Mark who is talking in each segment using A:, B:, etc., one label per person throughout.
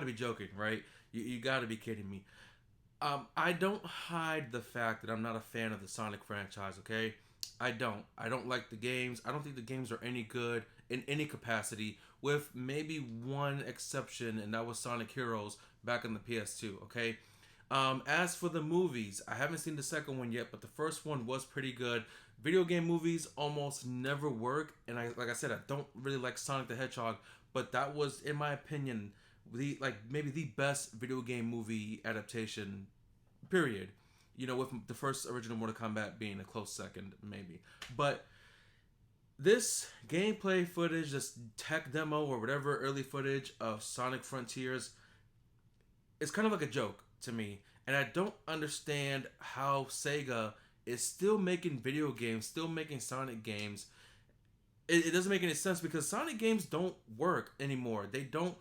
A: to be joking, right? You got to be kidding me. I don't hide the fact that I'm not a fan of the Sonic franchise. Okay, I don't. I don't like the games. I don't think the games are any good in any capacity, with maybe one exception, and that was Sonic Heroes back in the PS2. Okay. As for the movies, I haven't seen the second one yet, but the first one was pretty good. Video game movies almost never work, and like I said, I don't really like Sonic the Hedgehog, but that was, in my opinion, the like maybe the best video game movie adaptation. Period. With the first original Mortal Kombat being a close second, maybe. But this gameplay footage, this tech demo or whatever early footage of Sonic Frontiers, it's kind of like a joke to me, and I don't understand how Sega is still making video games, still making Sonic games. It doesn't make any sense because Sonic games don't work anymore. They don't,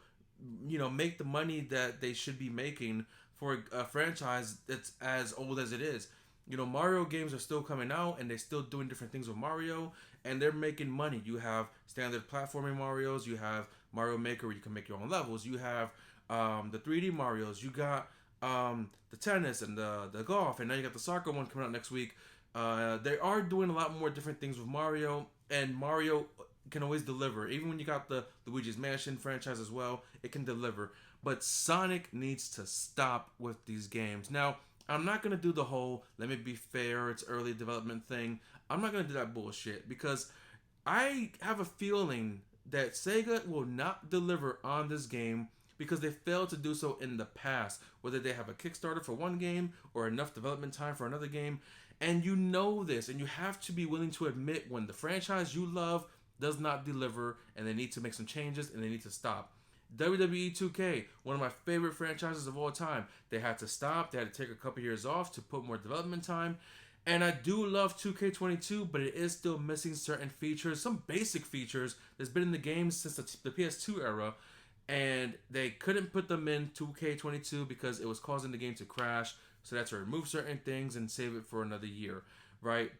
A: make the money that they should be making for a franchise that's as old as it is. Mario games are still coming out and they're still doing different things with Mario, and they're making money. You have standard platforming Marios, you have Mario Maker where you can make your own levels, you have the 3D Marios, you got the tennis and the golf, and now you got the soccer one coming out next week. They are doing a lot more different things with Mario, and Mario can always deliver. Even when you got the Luigi's Mansion franchise as well, it can deliver. But Sonic needs to stop with these games. Now, I'm not going to do the whole, let me be fair, it's early development thing. I'm not going to do that bullshit because I have a feeling that Sega will not deliver on this game because they failed to do so in the past, whether they have a Kickstarter for one game or enough development time for another game. And you know this, and you have to be willing to admit when the franchise you love does not deliver and they need to make some changes and they need to stop. WWE 2K, one of my favorite franchises of all time, they had to stop. They had to take a couple years off to put more development time. And I do love 2K22, but it is still missing certain features, some basic features that's been in the game since the PS2 era, and they couldn't put them in 2K22 because it was causing the game to crash. So that's to remove certain things and save it for another year, right?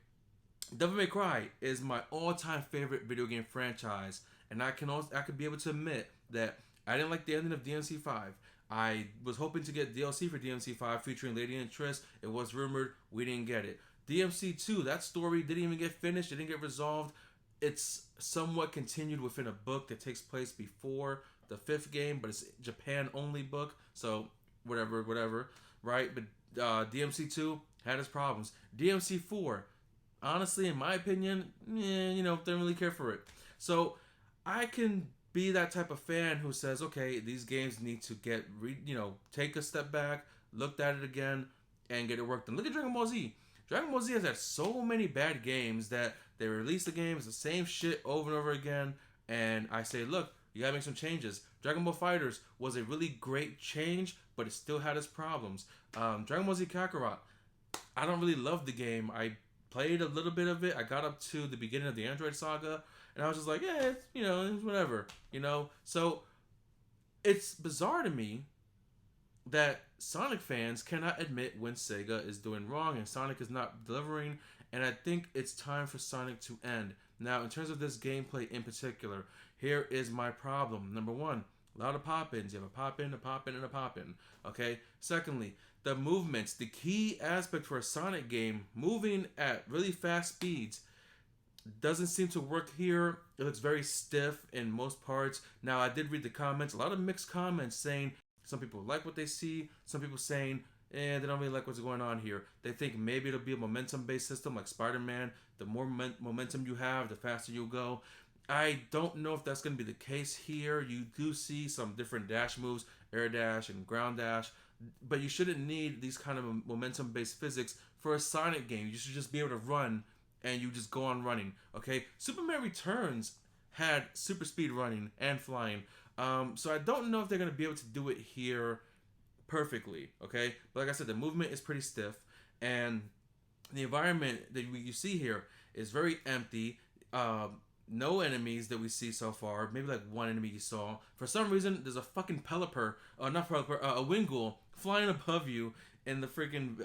A: Devil May Cry is my all-time favorite video game franchise, and I could be able to admit that I didn't like the ending of DMC5. I was hoping to get DLC for DMC5 featuring Lady and Triss. It was rumored, we didn't get it. DMC2, that story didn't even get finished. It didn't get resolved. It's somewhat continued within a book that takes place before the fifth game, but it's Japan-only book, so whatever, right? But DMC2 had its problems. DMC4, honestly, in my opinion, don't really care for it. So I can be that type of fan who says, okay, these games need to take a step back, look at it again, and get it worked on. Look at Dragon Ball Z. Dragon Ball Z has had so many bad games that they release the game, it's the same shit over and over again, and I say, look, you gotta make some changes. Dragon Ball FighterZ was a really great change, but it still had its problems. Dragon Ball Z Kakarot, I don't really love the game. I played a little bit of it. I got up to the beginning of the Android Saga, and I was just like, yeah, it's whatever, So it's bizarre to me that Sonic fans cannot admit when Sega is doing wrong and Sonic is not delivering, and I think it's time for Sonic to end. Now, in terms of this gameplay in particular, here is my problem. Number one, a lot of pop-ins. You have a pop-in, a pop-in, and a pop-in. Okay? Secondly, the movements. The key aspect for a Sonic game, moving at really fast speeds, doesn't seem to work here. It looks very stiff in most parts. Now, I did read the comments. A lot of mixed comments saying some people like what they see. Some people saying, they don't really like what's going on here. They think maybe it'll be a momentum-based system like Spider-Man. The more momentum you have, the faster you'll go. I don't know if that's going to be the case here. You do see some different dash moves, air dash and ground dash, but you shouldn't need these kind of momentum-based physics for a Sonic game. You should just be able to run, and you just go on running, okay? Superman Returns had super speed running and flying, so I don't know if they're going to be able to do it here perfectly, okay? But like I said, the movement is pretty stiff, and the environment that you see here is very empty. No enemies that we see so far. Maybe like one enemy you saw. For some reason, there's a fucking a Wingull flying above you in the freaking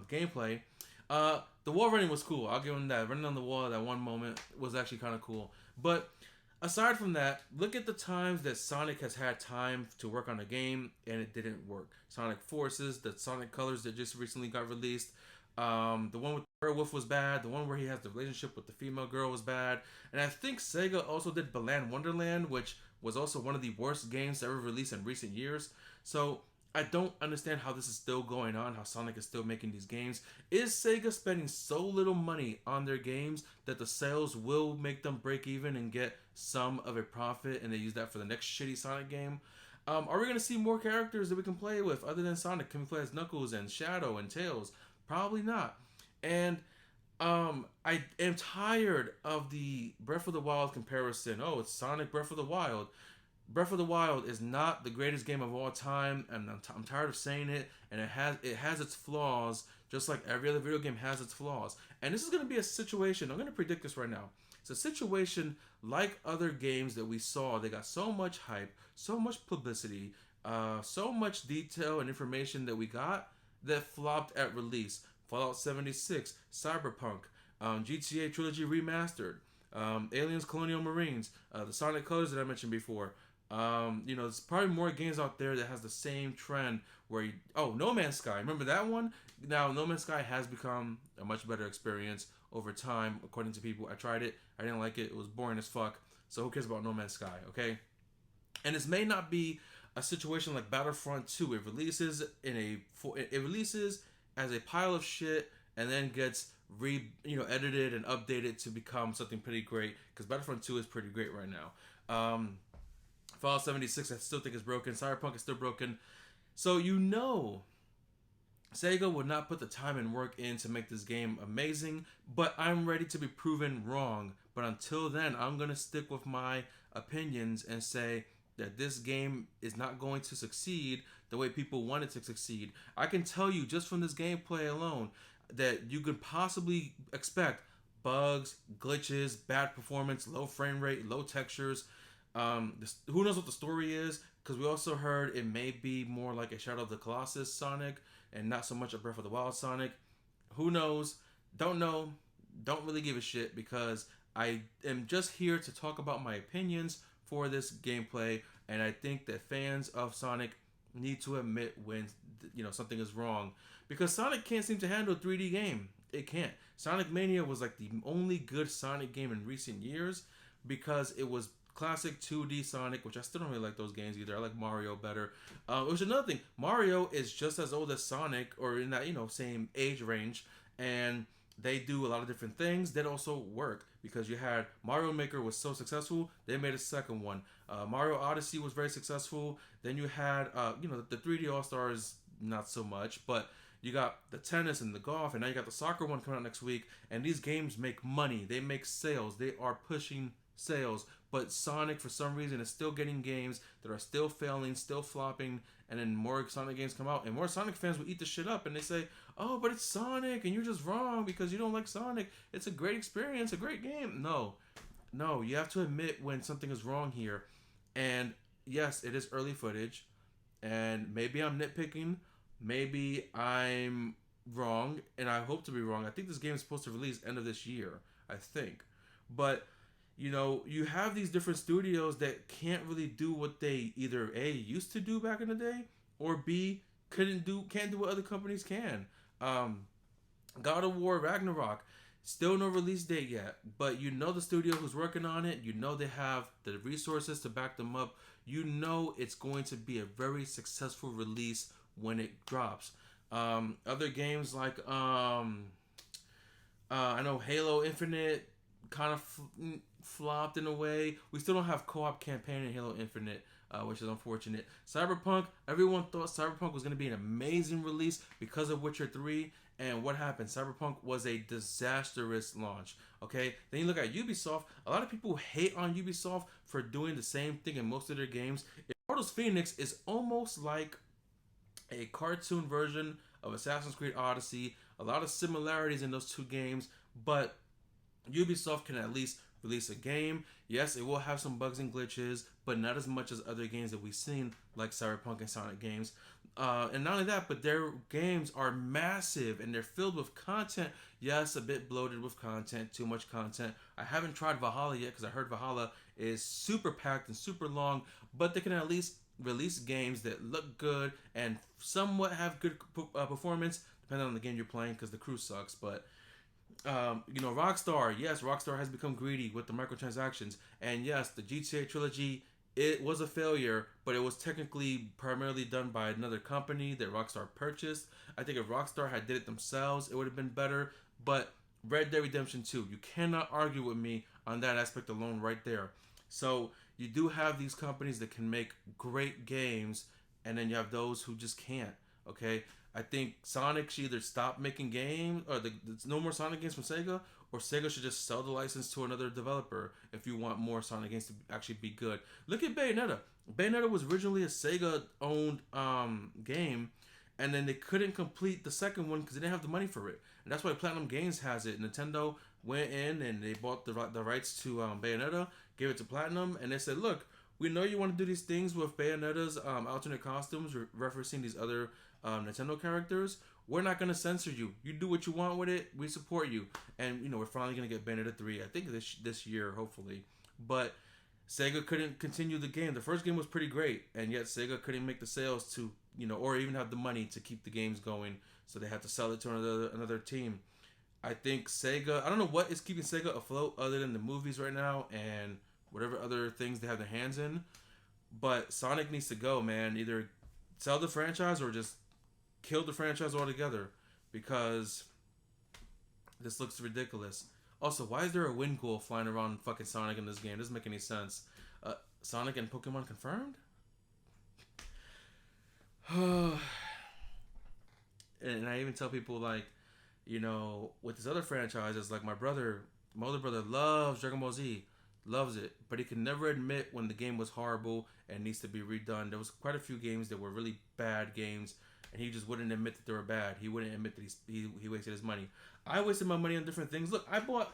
A: gameplay. The wall running was cool. I'll give him that. Running on the wall at that one moment was actually kind of cool. But aside from that, look at the times that Sonic has had time to work on a game and it didn't work. Sonic Forces, the Sonic Colors that just recently got released. The one with the werewolf was bad. The one where he has the relationship with the female girl was bad. And I think Sega also did Balan Wonderland, which was also one of the worst games ever released in recent years. So I don't understand how this is still going on, how Sonic is still making these games. Is Sega spending so little money on their games that the sales will make them break even and get some of a profit and they use that for the next shitty Sonic game? Are we going to see more characters that we can play with other than Sonic? Can we play as Knuckles and Shadow and Tails? Probably not. And I am tired of the Breath of the Wild comparison. Oh, it's Sonic Breath of the Wild. Breath of the Wild is not the greatest game of all time, and I'm tired of saying it. And it has its flaws, just like every other video game has its flaws. And this is going to be a situation. I'm going to predict this right now. It's a situation like other games that we saw. They got so much hype, so much publicity, so much detail and information that we got that flopped at release. Fallout 76, Cyberpunk, GTA Trilogy Remastered, Aliens Colonial Marines, the Sonic Colors that I mentioned before. There's probably more games out there that has the same trend where No Man's Sky. Remember that one? Now, No Man's Sky has become a much better experience over time, according to people. I tried it. I didn't like it. It was boring as fuck. So who cares about No Man's Sky, okay? And this may not be a situation like Battlefront 2. It releases as a pile of shit and then gets edited and updated to become something pretty great, because Battlefront 2 is pretty great right now. Fallout 76 I still think is broken. Cyberpunk is still broken. So Sega would not put the time and work in to make this game amazing, but I'm ready to be proven wrong. But until then, I'm going to stick with my opinions and say that this game is not going to succeed the way people want it to succeed. I can tell you just from this gameplay alone that you could possibly expect bugs, glitches, bad performance, low frame rate, low textures. Who knows what the story is? Because we also heard it may be more like a Shadow of the Colossus Sonic and not so much a Breath of the Wild Sonic. Who knows? Don't know. Don't really give a shit, because I am just here to talk about my opinions for this gameplay, and I think that fans of Sonic need to admit when something is wrong, because Sonic can't seem to handle a 3D game. It can't. Sonic Mania was like the only good Sonic game in recent years, because it was classic 2D Sonic, which I still don't really like those games either. I like Mario better. Which is another thing. Mario is just as old as Sonic, or in that same age range, and they do a lot of different things that also work, because you had Mario Maker was so successful, they made a second one. Mario Odyssey was very successful. Then you had the 3D All Stars, not so much, but you got the tennis and the golf, and now you got the soccer one coming out next week. And these games make money. They make sales. They are pushing sales. But Sonic, for some reason, is still getting games that are still failing, still flopping, and then more Sonic games come out, and more Sonic fans will eat the shit up, and they say, oh, but it's Sonic, and you're just wrong because you don't like Sonic. It's a great experience, a great game. No, you have to admit when something is wrong here. And yes, it is early footage, and maybe I'm nitpicking, maybe I'm wrong, and I hope to be wrong. I think this game is supposed to release end of this year, I think. But you have these different studios that can't really do what they either A, used to do back in the day, or B, can't do what other companies can. God of War Ragnarok, still no release date yet, but the studio who's working on it, they have the resources to back them up. It's going to be a very successful release when it drops. Other games like I know Halo Infinite kind of flopped in a way. We still don't have co-op campaign in Halo Infinite, which is unfortunate. Cyberpunk, everyone thought Cyberpunk was going to be an amazing release because of Witcher 3, and what happened? Cyberpunk was a disastrous launch. Okay, then you look at Ubisoft. A lot of people hate on Ubisoft for doing the same thing in most of their games. Immortals Phoenix is almost like a cartoon version of Assassin's Creed Odyssey. A lot of similarities in those two games, but Ubisoft can at least release a game. Yes, it will have some bugs and glitches, but not as much as other games that we've seen, like Cyberpunk and Sonic games. And not only that, but their games are massive and they're filled with content. Yes, a bit bloated with content, too much content. I haven't tried Valhalla yet because I heard Valhalla is super packed and super long, but they can at least release games that look good and somewhat have good performance, depending on the game you're playing, because the crew sucks. But Rockstar, yes, Rockstar has become greedy with the microtransactions, and yes, the GTA trilogy, it was a failure, but it was technically primarily done by another company that Rockstar purchased. I think if Rockstar had did it themselves, it would have been better. But Red Dead Redemption 2, you cannot argue with me on that aspect alone right there. So you do have these companies that can make great games, and then you have those who just can't. Okay, I think Sonic should either stop making games, or there's no more Sonic games from Sega, or Sega should just sell the license to another developer if you want more Sonic games to actually be good. Look at Bayonetta. Bayonetta was originally a Sega-owned game, and then they couldn't complete the second one because they didn't have the money for it. And that's why Platinum Games has it. Nintendo went in and they bought the rights to Bayonetta, gave it to Platinum, and they said, look, we know you want to do these things with Bayonetta's alternate costumes, referencing these other Nintendo characters. We're not gonna censor you. You do what you want with it. We support you, and we're finally gonna get Bayonetta 3. I think this year, hopefully. But Sega couldn't continue the game. The first game was pretty great, and yet Sega couldn't make the sales to or even have the money to keep the games going. So they had to sell it to another team. I think Sega. I don't know what is keeping Sega afloat other than the movies right now and whatever other things they have their hands in. But Sonic needs to go, man. Either sell the franchise or just kill the franchise altogether, because this looks ridiculous. Also, why is there a wind ghoul flying around fucking Sonic in this game? It doesn't make any sense. Sonic and Pokemon confirmed? And I even tell people, like, with these other franchises, like my older brother loves Dragon Ball Z, loves it, but he can never admit when the game was horrible and needs to be redone. There was quite a few games that were really bad games, and he just wouldn't admit that they were bad. He wouldn't admit that he wasted his money. I wasted my money on different things. Look, I bought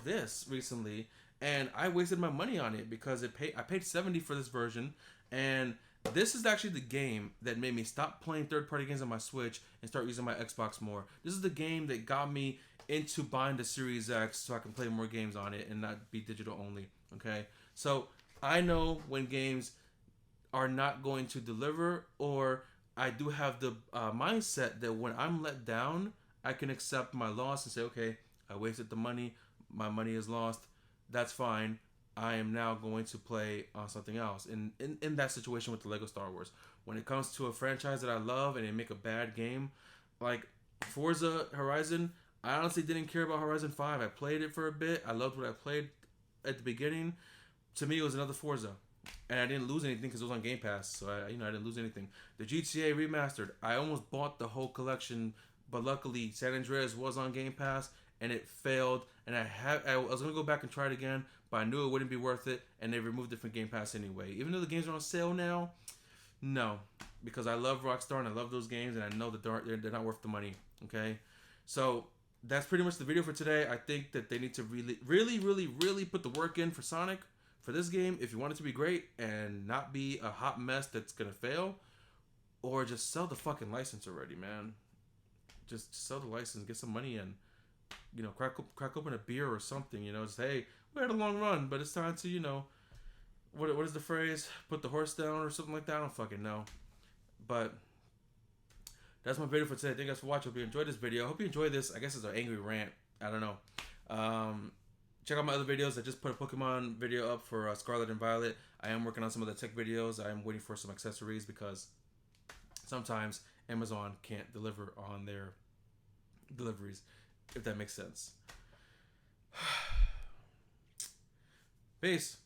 A: this recently, and I wasted my money on it because I paid $70 for this version, and this is actually the game that made me stop playing third-party games on my Switch and start using my Xbox more. This is the game that got me into buying the Series X so I can play more games on it and not be digital only. Okay, so I know when games are not going to deliver, or I do have the mindset that when I'm let down, I can accept my loss and say, okay, I wasted the money, my money is lost, that's fine. I am now going to play on something else. In that situation with the Lego Star Wars, when it comes to a franchise that I love and they make a bad game, like Forza Horizon, I honestly didn't care about Horizon 5. I played it for a bit. I loved what I played at the beginning. To me, it was another Forza. And I didn't lose anything because it was on Game Pass. So I didn't lose anything. The GTA Remastered, I almost bought the whole collection, but luckily San Andreas was on Game Pass and it failed. And I was going to go back and try it again, but I knew it wouldn't be worth it, and they removed it from Game Pass anyway. Even though the games are on sale now, no, because I love Rockstar and I love those games, and I know that they're not worth the money. Okay, so that's pretty much the video for today. I think that they need to really put the work in for Sonic for this game if you want it to be great and not be a hot mess that's gonna fail, or just sell the fucking license already, man. Just sell the license, get some money in. Crack open a beer or something. Just, hey, we had a long run, but it's time to, what is the phrase? Put the horse down or something like that. I don't fucking know. But that's my video for today. Thank you guys for watching. Hope you enjoyed this video. I hope you enjoyed this. I guess it's an angry rant. I don't know. Check out my other videos. I just put a Pokemon video up for Scarlet and Violet. I am working on some of the tech videos. I am waiting for some accessories because sometimes Amazon can't deliver on their deliveries, if that makes sense. Peace.